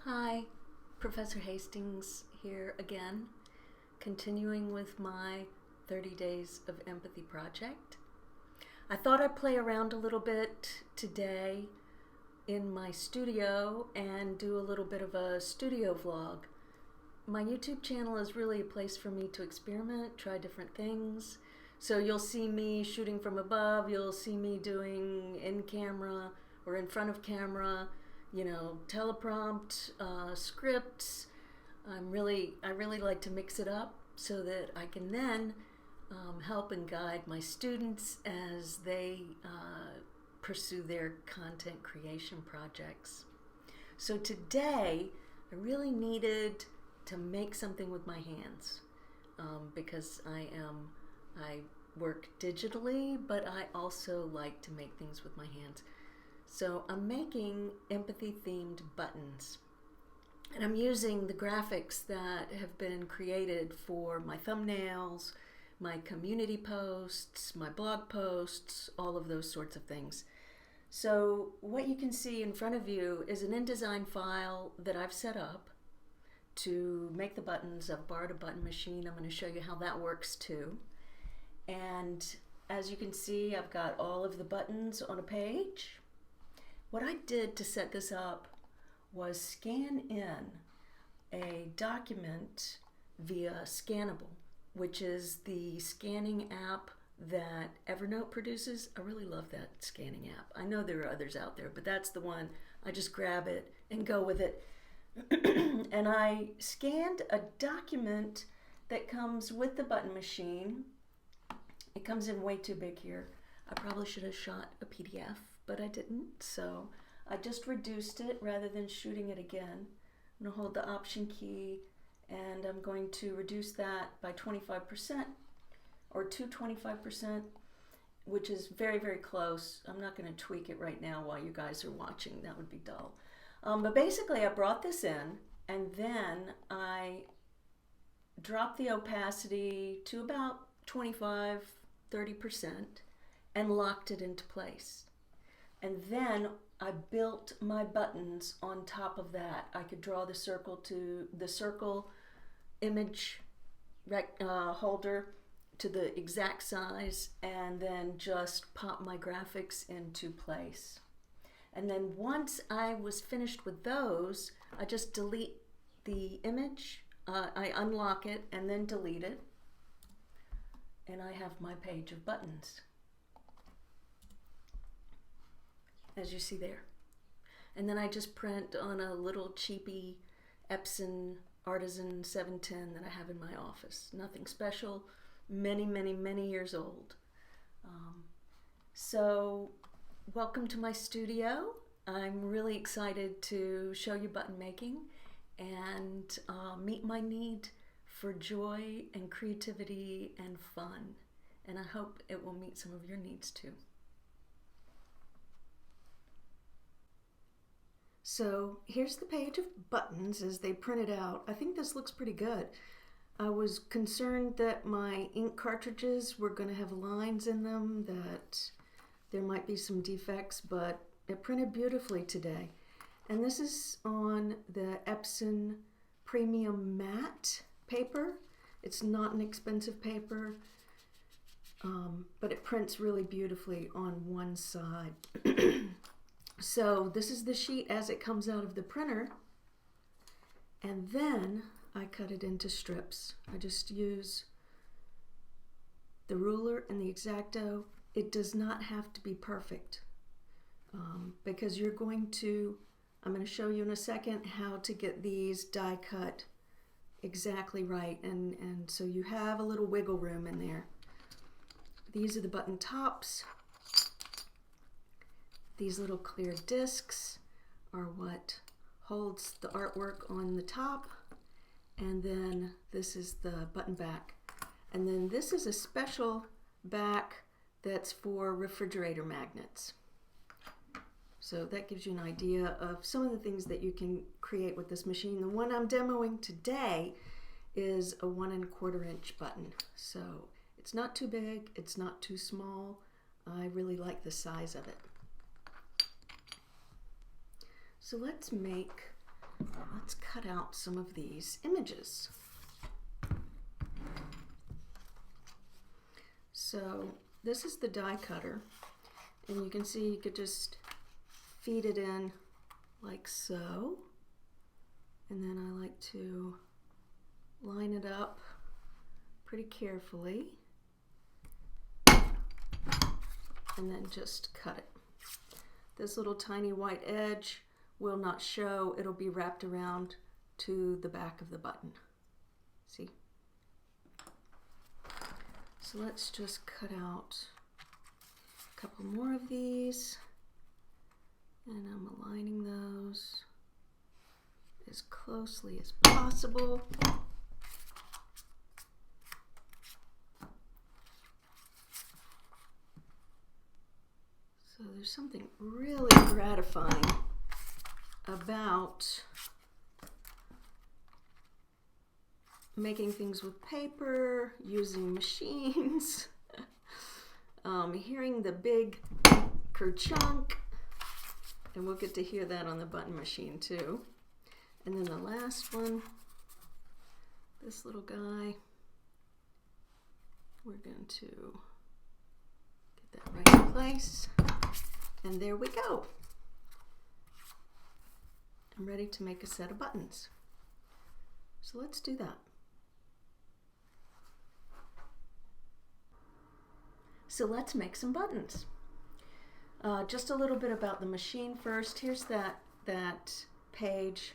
Hi, Professor Hastings here again, continuing with my 30 Days of Empathy project. I thought I'd play around a little bit today in my studio and do a little bit of a studio vlog. My YouTube channel is really a place for me to experiment, try different things. So you'll see me shooting from above, you'll see me doing in camera or in front of camera, teleprompt, scripts. I really like to mix it up so that I can then help and guide my students as they pursue their content creation projects. So today, I really needed to make something with my hands because I work digitally, but I also like to make things with my hands. So I'm making empathy-themed buttons. And I'm using the graphics that have been created for my thumbnails, my community posts, my blog posts, all of those sorts of things. So what you can see in front of you is an InDesign file that I've set up to make the buttons. I've borrowed a button machine. I'm going to show you how that works too. And as you can see, I've got all of the buttons on a page. What I did to set this up was scan in a document via Scannable, which is the scanning app that Evernote produces. I really love that scanning app. I know there are others out there, but that's the one. I just grab it and go with it. And I scanned a document that comes with the button machine. It comes in way too big here. I probably should have shot a PDF, but I didn't, so I just reduced it rather than shooting it again. I'm going to hold the Option key and I'm going to reduce that by 25% or to 25%, which is very, very close. I'm not going to tweak it right now while you guys are watching. That would be dull. But basically I brought this in and then I dropped the opacity to about 25-30% and locked it into place. And then I built my buttons on top of that. I could draw the circle image holder to the exact size and then just pop my graphics into place. And then once I was finished with those, I just delete the image. I unlock it and then delete it. And I have my page of buttons, as you see there. And then I just print on a little cheapy Epson Artisan 710 that I have in my office. Nothing special, many, many, many years old. So welcome to my studio. I'm really excited to show you button making and meet my need for joy and creativity and fun. And I hope it will meet some of your needs too. So here's the page of buttons as they printed out. I think this looks pretty good. I was concerned that my ink cartridges were going to have lines in them, that there might be some defects, but it printed beautifully today. And this is on the Epson Premium Matte paper. It's not an expensive paper, but it prints really beautifully on one side. So this is the sheet as it comes out of the printer, and then I cut it into strips. I just use the ruler and the X-Acto. It does not have to be perfect because I'm going to show you in a second how to get these die cut exactly right, and so you have a little wiggle room in there. These are the button tops. These little clear discs are what holds the artwork on the top, and then this is the button back. And then this is a special back that's for refrigerator magnets. So that gives you an idea of some of the things that you can create with this machine. The one I'm demoing today is a 1 1/4 inch button. So it's not too big, it's not too small. I really like the size of it. So let's make let's cut out some of these images. So this is the die cutter, and you can see you could just feed it in like so, and then I like to line it up pretty carefully and then just cut it. This little tiny white edge will not show, it'll be wrapped around to the back of the button. See? So let's just cut out a couple more of these, and I'm aligning those as closely as possible. So there's something really gratifying about making things with paper, using machines, hearing the big kerchunk, and we'll get to hear that on the button machine too. And then the last one, this little guy, we're going to get that right in place, and there we go. I'm ready to make a set of buttons. So let's do that. So let's make some buttons. Just a little bit about the machine first. Here's that page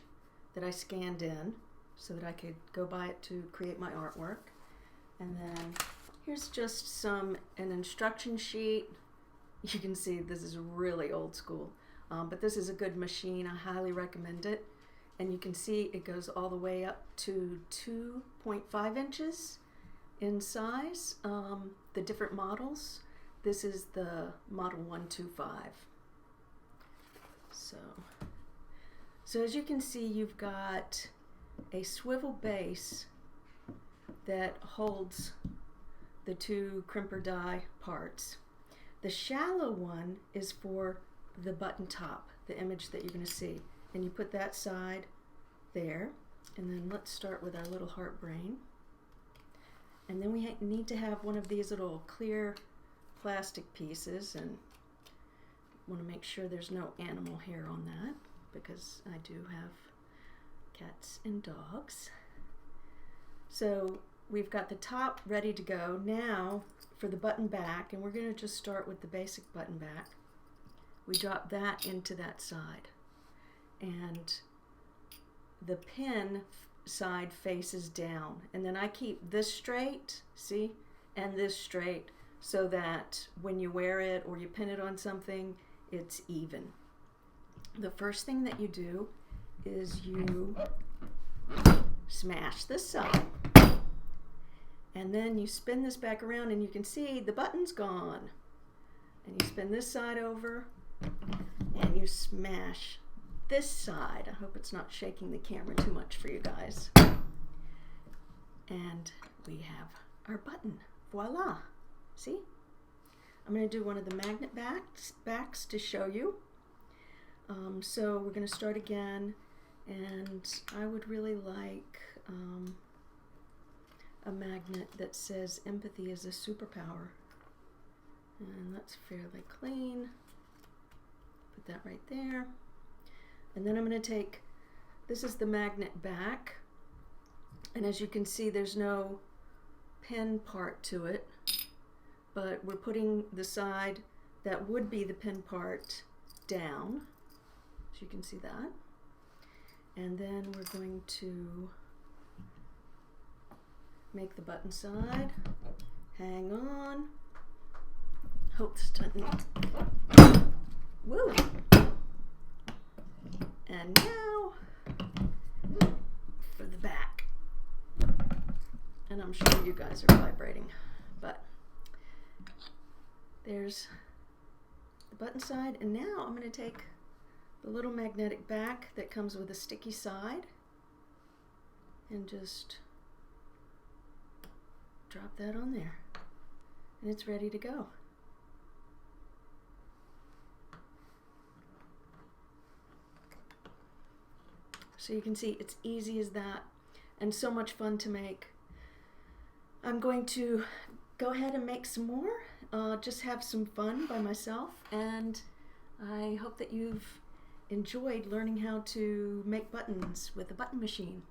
that I scanned in so that I could go by it to create my artwork. And then here's just an instruction sheet. You can see this is really old school, but this is a good machine. I highly recommend it. And you can see it goes all the way up to 2.5 inches in size. The different models. This is the model 125. So as you can see, you've got a swivel base that holds the two crimper die parts. The shallow one is for the button top, the image that you're going to see. And you put that side there. And then let's start with our little heart brain. And then we need to have one of these little clear plastic pieces, and want to make sure there's no animal hair on that because I do have cats and dogs. So we've got the top ready to go. Now for the button back, and we're going to just start with the basic button back. We drop that into that side, and the pin side faces down, and then I keep this straight, see, and this straight, so that when you wear it or you pin it on something, it's even. The first thing that you do is you smash this side, and then you spin this back around, and you can see the button's gone, and you spin this side over and you smash this side. I hope it's not shaking the camera too much for you guys. And we have our button. Voila. See? I'm going to do one of the magnet backs to show you. So we're going to start again, and I would really like a magnet that says empathy is a superpower. And that's fairly clean. Put that right there. And then I'm going to take, this is the magnet back, and as you can see there's no pin part to it, but we're putting the side that would be the pin part down, so you can see that. And then we're going to make the button side, hang on, hope this doesn't, woo! And now for the back. And I'm sure you guys are vibrating, but there's the button side. And now I'm going to take the little magnetic back that comes with a sticky side and just drop that on there. And it's ready to go. So you can see it's easy as that and so much fun to make. I'm going to go ahead and make some more, just have some fun by myself, and I hope that you've enjoyed learning how to make buttons with a button machine.